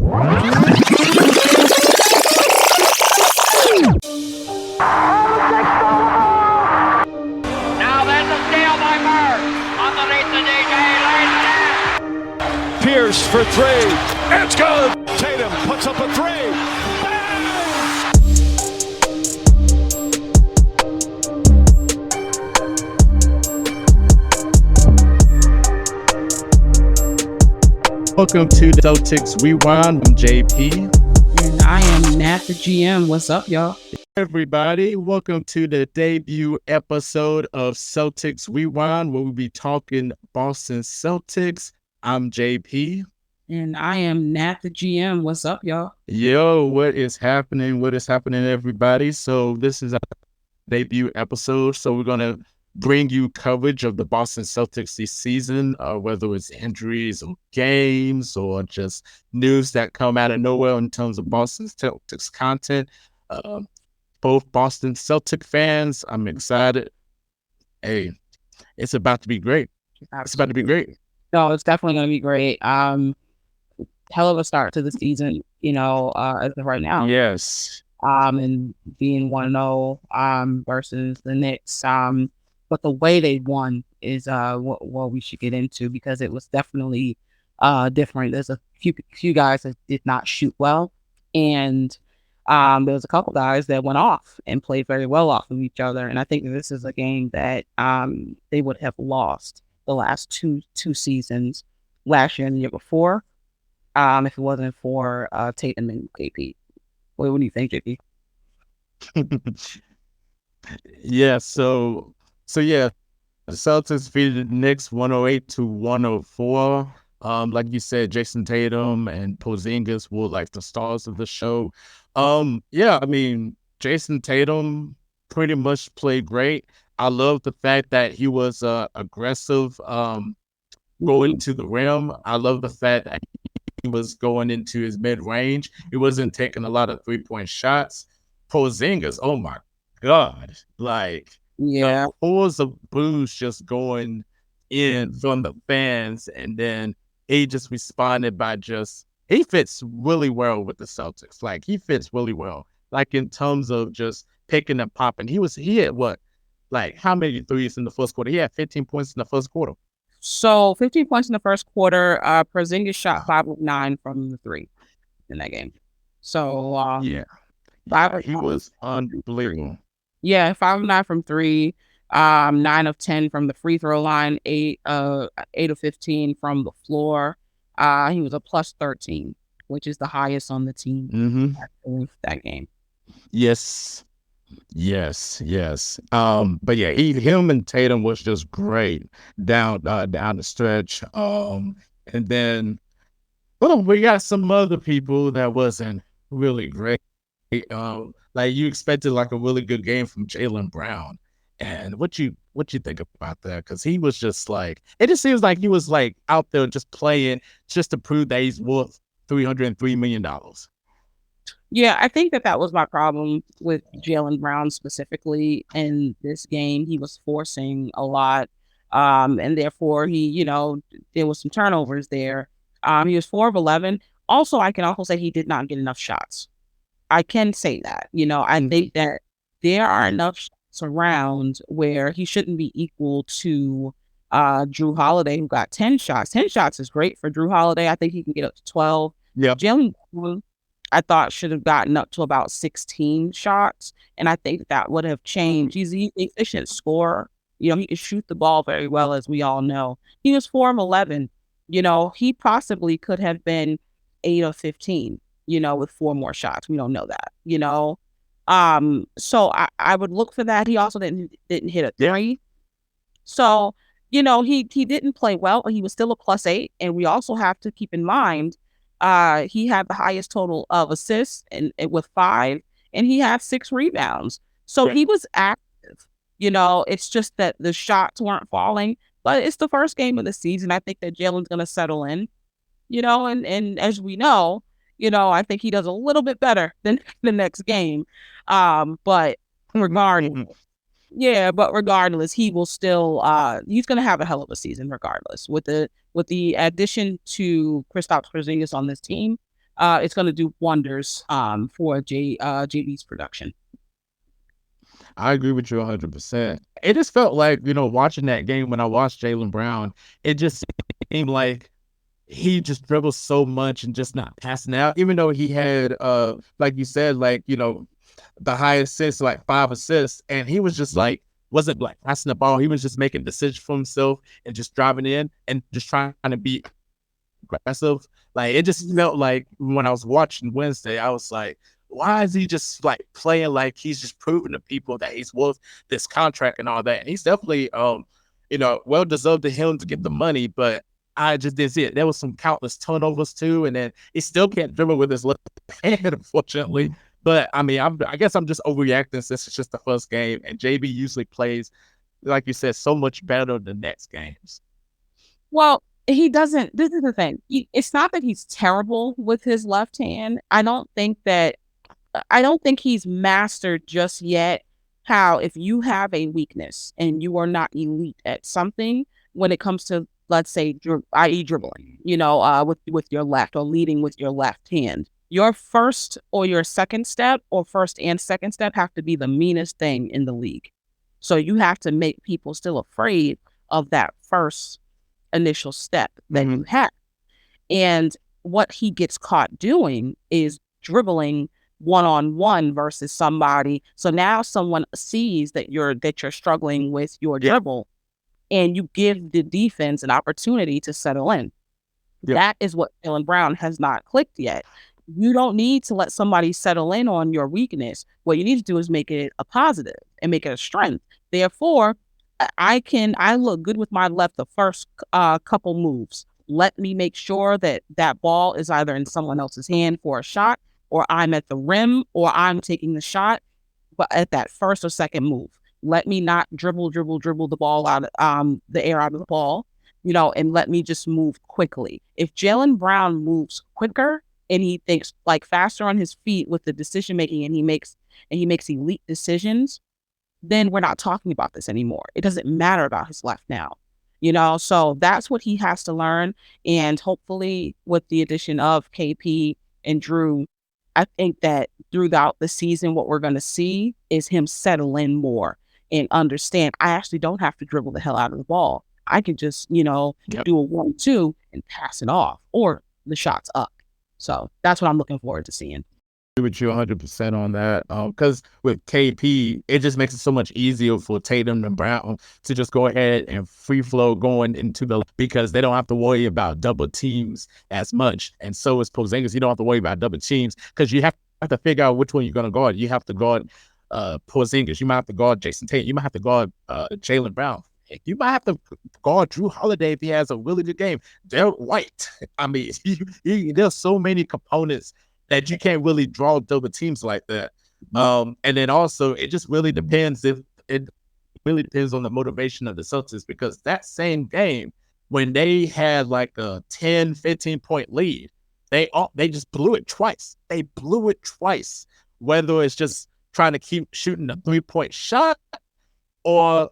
Now there's a steal by Bird. Underneath the DJ. Pierce for three. It's good. Tatum puts up a three. Welcome to the Celtics Rewind. I'm JP. And I am Nat, the GM. What's up, y'all? Everybody, welcome to the debut episode of Celtics Rewind, where we'll be talking Boston Celtics. I'm JP. And I am Nat, the GM. What's up, y'all? Yo, what is happening? What is happening, everybody? So this is our debut episode. So we're going to bring you coverage of the Boston Celtics this season, whether it's injuries or games or just news that come out of nowhere in terms of Boston Celtics content. Both Boston Celtic fans, I'm excited. Hey, it's about to be great. It's about to be great. No, it's definitely going to be great. Hell of a start to the season, as of right now. Yes. And being 1-0 versus the Knicks. But the way they won is what we should get into, because it was definitely different. There's a few guys that did not shoot well, and there was a couple guys that went off and played very well off of each other. And I think this is a game that they would have lost the last two seasons, last year and the year before, if it wasn't for Tatum and KP. What do you think, JP? Yeah, so yeah, the Celtics defeated the Knicks 108-104. Like you said, Jason Tatum and Porzingis were like the stars of the show. Yeah, I mean, Jason Tatum pretty much played great. I love the fact that he was aggressive going to the rim. I love the fact that he was going into his mid-range. He wasn't taking a lot of three-point shots. Porzingis, oh my God, like, yeah, hordes of boos just going in from the fans, and then he just responded by he fits really well with the Celtics. Like, he fits really well, like in terms of just picking and popping. He had what, like, how many threes in the first quarter? He had 15 points in the first quarter. So 15 points in the first quarter. Porzingis shot 5 of 9 from the three in that game. So yeah, he was unbelievable. Yeah, 5 of 9 from 3, 9 of 10 from the free throw line, 8 of 15 from the floor. He was a plus 13, which is the highest on the team in that game. Yes. But yeah, him and Tatum was just great down the stretch. And then, well, we got some other people that wasn't really great. Like, you expected like a really good game from Jaylen Brown, and what you think about that? Because he was just like, it just seems like he was like out there just playing just to prove that he's worth $303 million. Yeah, I think that was my problem with Jaylen Brown specifically in this game. He was forcing a lot, and therefore he, there was some turnovers there. He was 4 of 11. Also, I can also say he did not get enough shots. I can say that, I think that there are enough shots around where he shouldn't be equal to Drew Holiday, who got 10 shots. 10 shots is great for Drew Holiday. I think he can get up to 12. Yeah. Jaylen Brown, I thought, should have gotten up to about 16 shots. And I think that would have changed. He's an efficient scorer. He can shoot the ball very well, as we all know. He was 4 of 11. He possibly could have been 8 of 15. With 4 more shots. We don't know that, So I would look for that. He also didn't hit a three. So, he didn't play well, but he was still a +8. And we also have to keep in mind, he had the highest total of assists and with 5, and he had 6 rebounds. So he was active. It's just that the shots weren't falling, but it's the first game of the season. I think that Jaylen's going to settle in, and as we know, I think he does a little bit better than the next game. But regardless, he will still, he's going to have a hell of a season regardless. With the addition to Kristaps Porzingis on this team, it's going to do wonders for JB's production. I agree with you 100%. It just felt like, watching that game when I watched Jaylen Brown, it just seemed like he just dribbles so much and just not passing out, even though he had, like you said, the highest assists, like 5 assists, and he was just wasn't passing the ball. He was just making decisions for himself and just driving in and just trying to be aggressive. It just felt like when I was watching Wednesday, I was like, why is he just playing like he's just proving to people that he's worth this contract and all that? And he's definitely, well deserved to him to get the money, but I just didn't see it. There was some countless turnovers too, and then he still can't dribble with his left hand, unfortunately. But I mean, I guess I'm just overreacting since it's just the first game, and JB usually plays, like you said, so much better than next games. Well, he doesn't. This is the thing. It's not that he's terrible with his left hand. I don't think he's mastered just yet how, if you have a weakness and you are not elite at something when it comes to, let's say, i.e. dribbling, with your left or leading with your left hand, your first or your second step or first and second step have to be the meanest thing in the league. So you have to make people still afraid of that first initial step that you have. And what he gets caught doing is dribbling one-on-one versus somebody. So now someone sees that you're struggling with your dribble, and you give the defense an opportunity to settle in. Yep. That is what Jaylen Brown has not clicked yet. You don't need to let somebody settle in on your weakness. What you need to do is make it a positive and make it a strength. Therefore, I look good with my left the first couple moves. Let me make sure that ball is either in someone else's hand for a shot, or I'm at the rim, or I'm taking the shot, but at that first or second move. Let me not dribble the ball out, the air out of the ball, and let me just move quickly. If Jaylen Brown moves quicker and he thinks faster on his feet with the decision making, and he makes elite decisions, then we're not talking about this anymore. It doesn't matter about his left now, so that's what he has to learn. And hopefully with the addition of KP and Drew, I think that throughout the season, what we're going to see is him settle in more and understand, I actually don't have to dribble the hell out of the ball. I can just, do a 1-2 and pass it off, or the shot's up. So that's what I'm looking forward to seeing. With you 100% on that, because with KP, it just makes it so much easier for Tatum and Brown to just go ahead and free flow going into because they don't have to worry about double teams as much. And so is Porzingis. You don't have to worry about double teams because you have to figure out which one you're going to guard. You have to guard Porzingis. You might have to guard Jason Tatum. You might have to guard Jaylen Brown. You might have to guard Drew Holiday if he has a really good game. Derek White. I mean, there's so many components that you can't really draw double teams like that. And then also, it just really depends on the motivation of the Celtics, because that same game, when they had a 10, 15-point lead, they just blew it twice. They blew it twice, whether it's just trying to keep shooting a 3-point shot, or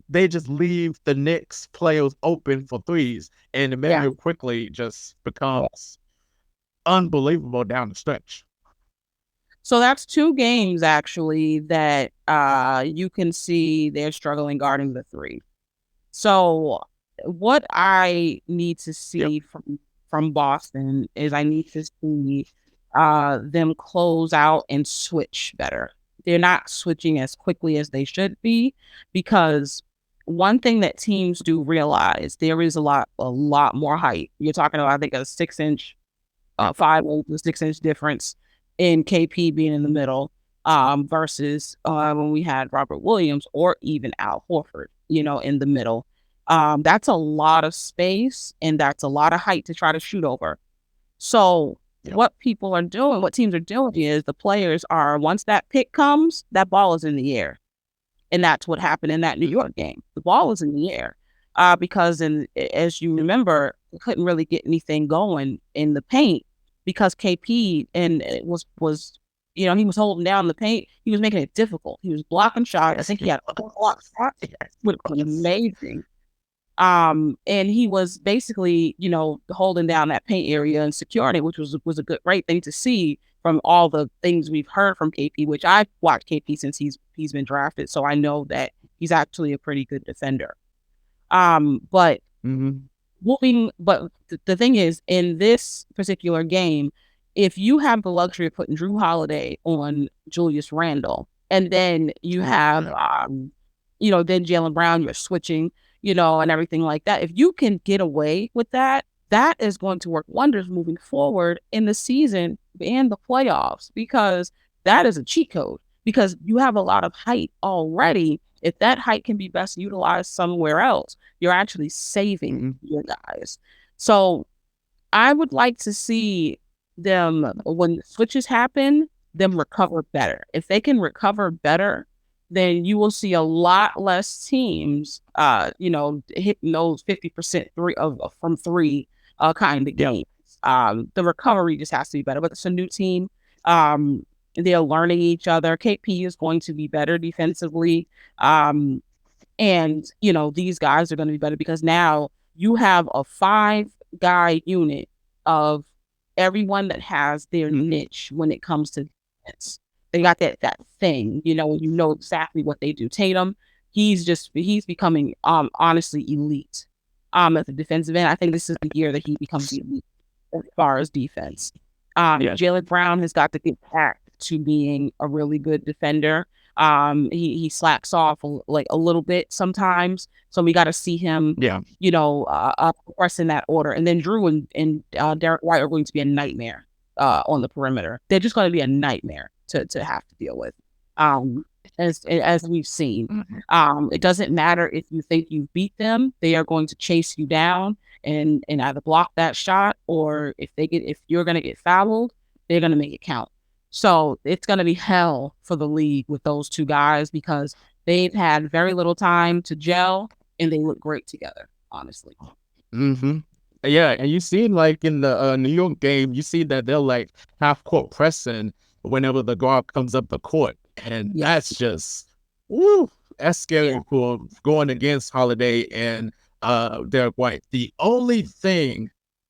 they just leave the Knicks players open for threes, and it very quickly just becomes unbelievable down the stretch. So that's 2 games actually that you can see they're struggling guarding the 3. So what I need to see from Boston is I need to see them close out and switch better. They're not switching as quickly as they should be, because one thing that teams do realize, there is a lot more height. You're talking about, I think, a 6-inch 5 to 6-inch difference in KP being in the middle versus when we had Robert Williams or even Al Horford, in the middle. That's a lot of space, and that's a lot of height to try to shoot over. So what teams are doing is the players are, once that pick comes, that ball is in the air. And that's what happened in that New York game. The ball was in the air because, as you remember, we couldn't really get anything going in the paint, because KP was he was holding down the paint. He was making it difficult. He was blocking shots. I think he had a block shot, which was amazing. And he was basically, holding down that paint area and securing it, which was a great thing to see from all the things we've heard from KP, which I've watched KP since he's been drafted. So I know that he's actually a pretty good defender. But the thing is, in this particular game, if you have the luxury of putting Drew Holiday on Julius Randle, and then you have, then Jaylen Brown, you're switching, and everything like that. If you can get away with that, that is going to work wonders moving forward in the season and the playoffs, because that is a cheat code, because you have a lot of height already. If that height can be best utilized somewhere else, you're actually saving your guys. So I would like to see them, when switches happen, them recover better. If they can recover better, then you will see a lot less teams, hitting those 50% from three kind of games. The recovery just has to be better, but it's a new team. They're learning each other. KP is going to be better defensively. And, these guys are going to be better because now you have a 5-guy unit of everyone that has their niche when it comes to defense. They got that thing, exactly what they do. Tatum, he's becoming honestly elite at the defensive end. I think this is the year that he becomes elite as far as defense. Jaylen Brown has got to get back to being a really good defender. He slacks off like a little bit sometimes, so we got to see him progress in that order. And then Drew and Derek White are going to be a nightmare on the perimeter. They're just going to be a nightmare to have to deal with, as we've seen. It doesn't matter if you think you beat them; they are going to chase you down and either block that shot, or if you're going to get fouled, they're going to make it count. So it's going to be hell for the league with those two guys, because they've had very little time to gel and they look great together, honestly. Yeah, and you see, like in the New York game, you see that they're like half court pressing whenever the guard comes up the court, and that's just that's scary for going against Holiday and Derek White. The only thing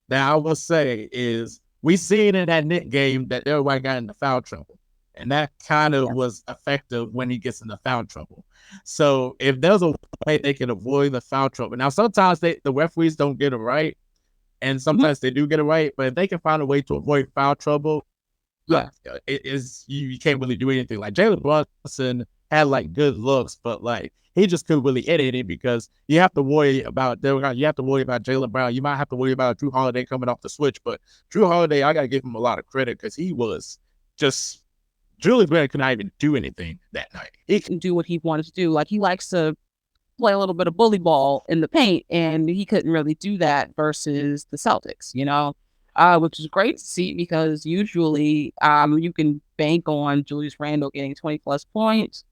that I will say is we seen in that Knicks game that Derek White got into foul trouble, and that kind of was effective when he gets into foul trouble. So if there's a way they can avoid the foul trouble, now sometimes the referees don't get it right, and sometimes they do get it right, but if they can find a way to avoid foul trouble, you can't really do anything. Like Jalen Brunson had like good looks, but like he just couldn't really hit it because you have to worry about Jaylen Brown. You might have to worry about Drew Holiday coming off the switch, but Drew Holiday, I gotta give him a lot of credit because he was just Julius Randle could not even do anything that night. He can do what he wanted to do. Like he likes to play a little bit of bully ball in the paint, and he couldn't really do that versus the Celtics, which is great to see, because usually you can bank on Julius Randle getting 20 plus points,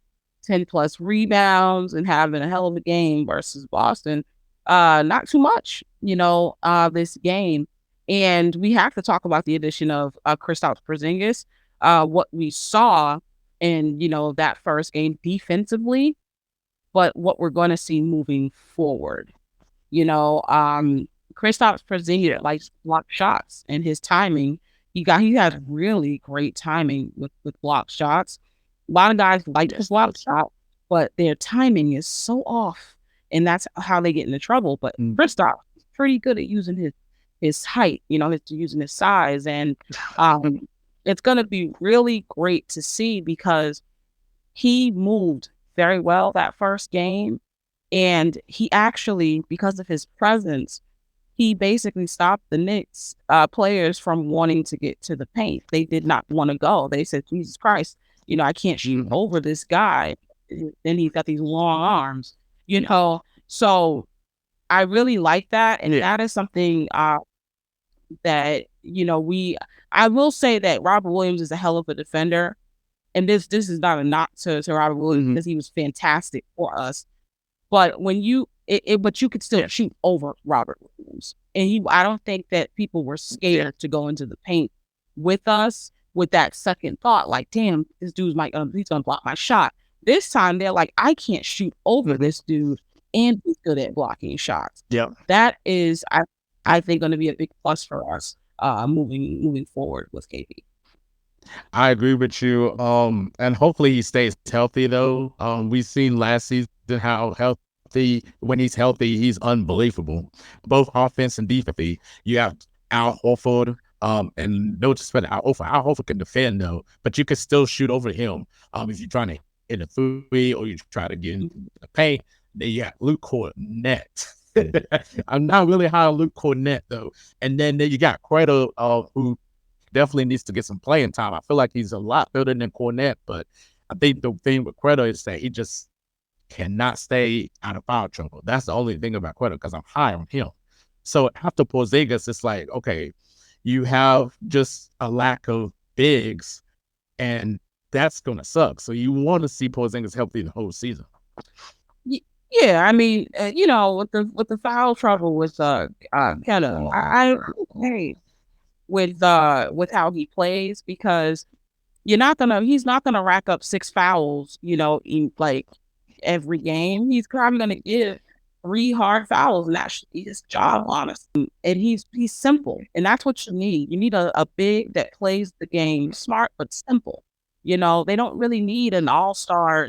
10 plus rebounds, and having a hell of a game versus Boston. Not too much, this game. And we have to talk about the addition of Kristaps Porzingis. What we saw in, that first game defensively, but what we're going to see moving forward. Kristaps Porzingis likes block shots, and his timing, he has really great timing with block shots. A lot of guys like his block shot, but their timing is so off, and that's how they get into trouble. But Kristaps is pretty good at using his height, using his size, and it's going to be really great to see, because he moved very well that first game, and he actually, because of his presence, he basically stopped the Knicks players from wanting to get to the paint. They did not want to go. They said, Jesus Christ, I can't shoot over this guy. Then he's got these long arms, So I really like that. And that is something that, I will say that Robert Williams is a hell of a defender. And this is not a knock to Robert Williams, because he was fantastic for us. But when but you could still shoot over Robert Williams. And I don't think that people were scared to go into the paint with us with that second thought, like, damn, this dude's he's gonna block my shot. This time they're like, I can't shoot over this dude. and he's good at blocking shots. Yeah. That is, I think, going to be a big plus for us moving forward with KP. I agree with you. And hopefully he stays healthy though. We've seen last season how healthy, when he's healthy, he's unbelievable. Both offense and defense. You have Al Horford, and no disrespect to Al Horford. Al Horford can defend though, but you can still shoot over him. If you're trying to hit a three or you try to get in the paint. Then you got Luke Cornett. I'm not really high on Luke Cornett though. And then you got Cueto, who definitely needs to get some playing time. I feel like he's a lot better than Cornett, but I think the thing with Cueto is that he just cannot stay out of foul trouble. That's the only thing about Cueto because I'm high on him. So after Porzingis, it's like, okay, you have just a lack of bigs, and that's going to suck. So you want to see Porzingis healthy the whole season. Yeah, I mean, with the foul trouble with Keno, I'm okay with how he plays because he's not gonna rack up 6 fouls, in like every game. He's probably gonna give 3 hard fouls, and that should be his job, honestly. And he's simple, and that's what you need. You need a big that plays the game smart but simple. They don't really need an all-star,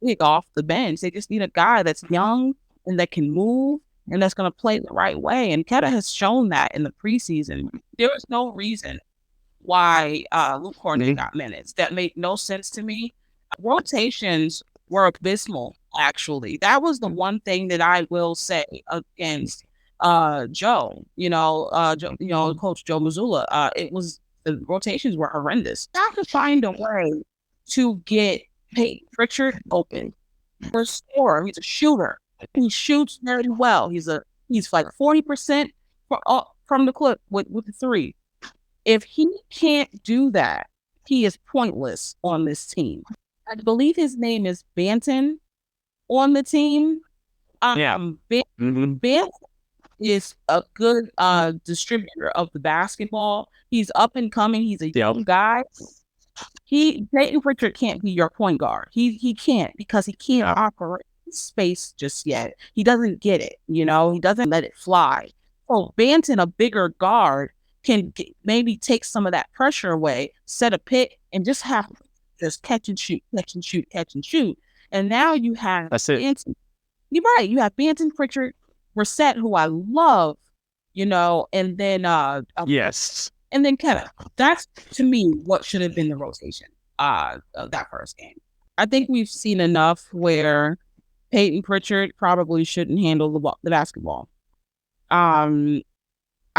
big off the bench. They just need a guy that's young and that can move and that's going to play the right way. And Keta has shown that in the preseason. There was no reason why Luke Cornett got minutes. That made no sense to me. Rotations were abysmal, actually. That was the one thing that I will say against Joe, Coach Joe Mazzulla. The rotations were horrendous. I have to find a way to get Peyton Pritchard open for a scorer. He's a shooter. He shoots very well. He's like 40% from the clip with the three. If he can't do that, he is pointless on this team. I believe his name is Banton on the team. Banton is a good distributor of the basketball. He's up and coming. He's a young guy. Peyton Pritchard can't be your point guard. He can't because he can't operate space just yet. He doesn't get it. He doesn't let it fly. So Banton, a bigger guard, can maybe take some of that pressure away, set a pick, and just catch and shoot, catch and shoot, catch and shoot. And now you have Banton. You're right. You have Banton, Pritchard, Brissett, who I love, and then yes. And then Kevin. That's, to me, what should have been the rotation of that first game. I think we've seen enough where Peyton Pritchard probably shouldn't handle the basketball. I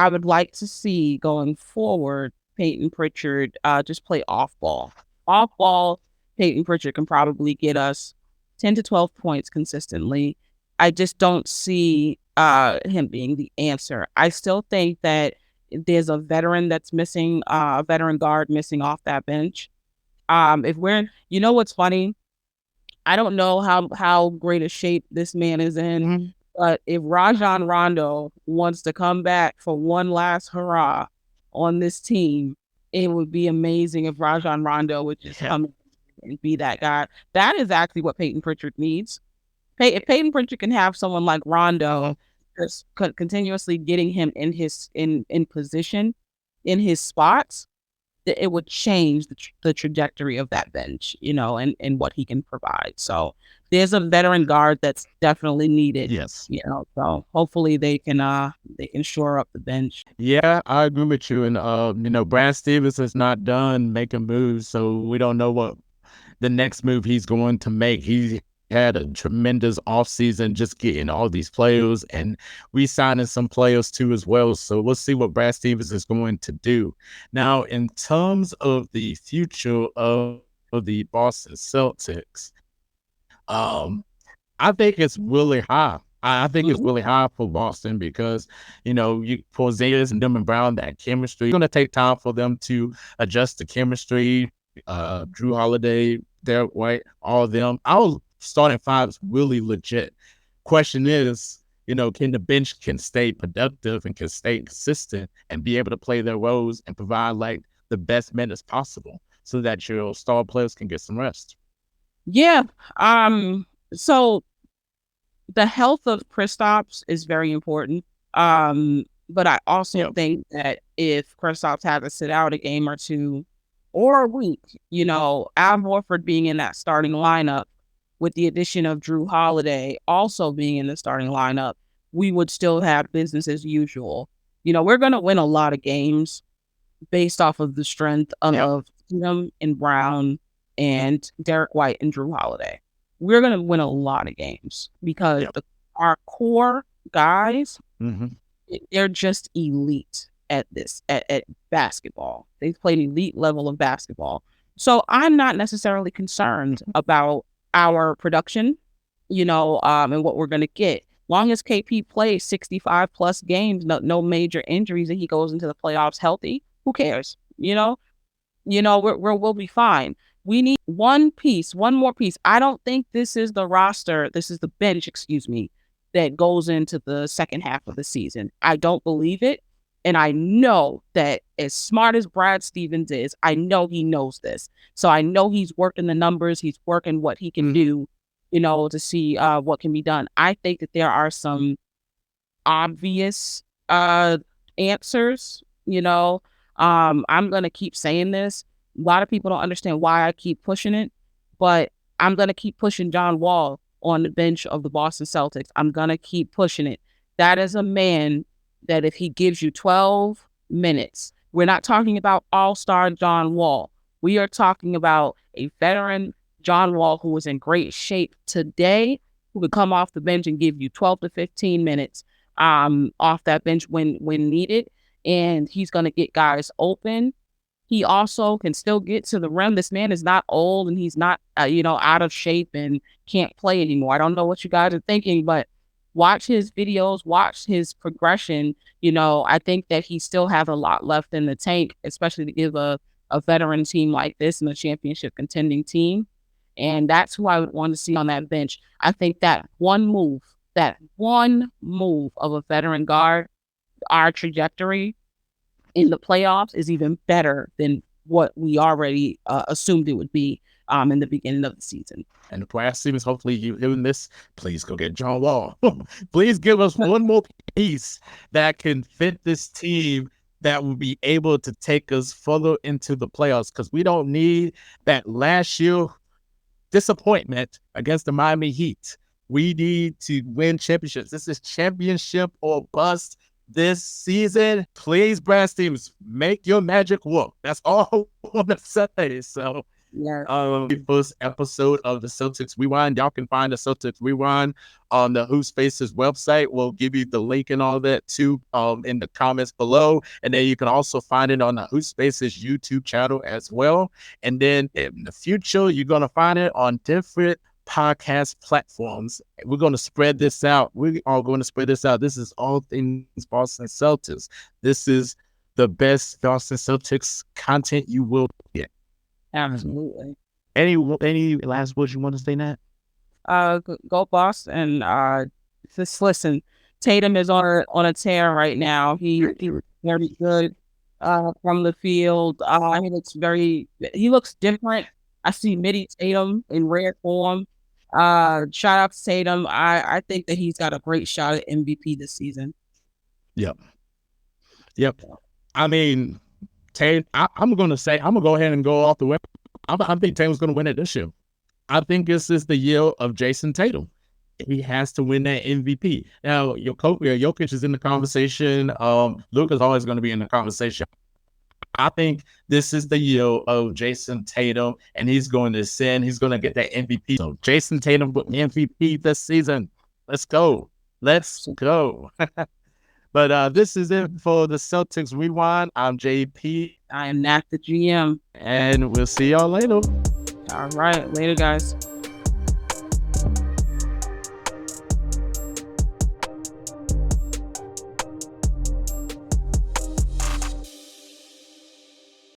would like to see, going forward, Peyton Pritchard just play off-ball. Off-ball, Peyton Pritchard can probably get us 10 to 12 points consistently. I just don't see him being the answer. I still think that there's a veteran that's missing, a veteran guard missing off that bench. What's funny? I don't know how great a shape this man is in, but if Rajon Rondo wants to come back for one last hurrah on this team, it would be amazing if Rajon Rondo would just come and be that guy. That is actually what Peyton Pritchard needs. If Peyton Pritchard can have someone like Rondo just continuously getting him in position, in his spots, it would change the trajectory of that bench, and what he can provide. So there's a veteran guard that's definitely needed. Yes. So hopefully they can shore up the bench. Yeah, I agree with you. And Brad Stevens is not done making moves, so we don't know what the next move he's going to make. He had a tremendous offseason just getting all these players, and we signing some players too as well. So we'll see what Brad Stevens is going to do. Now, in terms of the future of the Boston Celtics, I think it's really high. I think it's really high for Boston because, Porzingis and Dylan Brown, that chemistry, it's going to take time for them to adjust the chemistry. Drew Holiday, Derek White, all of them. Our starting five is really legit. Question is, can the bench can stay productive and can stay consistent and be able to play their roles and provide like the best minutes possible so that your star players can get some rest? Yeah. So the health of Kristaps is very important. But I also think that if Kristaps had to sit out a game or two or a week, Al Horford being in that starting lineup with the addition of Drew Holiday also being in the starting lineup, we would still have business as usual. We're going to win a lot of games based off of the strength of Tatum and Brown and Derek White and Drew Holiday. We're going to win a lot of games because our core guys, they're just elite at this, at basketball. They've played elite level of basketball. So I'm not necessarily concerned about our production, and what we're going to get. Long as KP plays 65 plus games, no major injuries, and he goes into the playoffs healthy, who cares? We'll be fine. We need one more piece. I don't think this is the bench, that goes into the second half of the season. I don't believe it. And I know that as smart as Brad Stevens is, I know he knows this. So I know he's working the numbers. He's working what he can do, to see what can be done. I think that there are some obvious answers, I'm going to keep saying this. A lot of people don't understand why I keep pushing it, but I'm going to keep pushing John Wall on the bench of the Boston Celtics. I'm going to keep pushing it. That is a man that if he gives you 12 minutes, we're not talking about all-star John Wall. We are talking about a veteran John Wall who is in great shape today, who could come off the bench and give you 12 to 15 minutes off that bench when needed. And he's going to get guys open. He also can still get to the rim. This man is not old and he's not, out of shape and can't play anymore. I don't know what you guys are thinking, but watch his videos, watch his progression. I think that he still has a lot left in the tank, especially to give a veteran team like this and a championship contending team. And that's who I would want to see on that bench. I think that one move of a veteran guard, our trajectory in the playoffs is even better than what we already assumed it would be in the beginning of the season. And the Brad Stevens, hopefully you hearing this, please go get John Wall. Please give us one more piece that can fit this team that will be able to take us further into the playoffs, because we don't need that last year disappointment against the Miami Heat. We need to win championships. This is championship or bust this season. Please, Brad Stevens, make your magic work. That's all I want to say. So, the first episode of the Celtics Rewind. Y'all can find the Celtics Rewind on the HoopSpaces website. We'll give you the link and all that too in the comments below. And then you can also find it on the HoopSpaces YouTube channel as well. And then in the future, you're going to find it on different podcast platforms. We're going to spread this out. We are going to spread this out. This is all things Boston Celtics. This is the best Boston Celtics content you will get. Absolutely. Any last words you want to say, Nat? Go Boston. Just listen. Tatum is on a tear right now. He's very good from the field. He looks different. I see Midi Tatum in rare form. Shout out to Tatum. I think that he's got a great shot at MVP this season. Yep. I mean, Tatum, I'm going to go ahead and go off the way. I think Tatum's going to win it this year. I think this is the year of Jason Tatum. He has to win that MVP. Now, Jokic is in the conversation. Luka's always going to be in the conversation. I think this is the year of Jason Tatum, and he's going to get that MVP. So Jason Tatum with MVP this season. Let's go. But this is it for the Celtics Rewind. I'm JP. I am Nat, the GM. And we'll see y'all later. All right. Later, guys.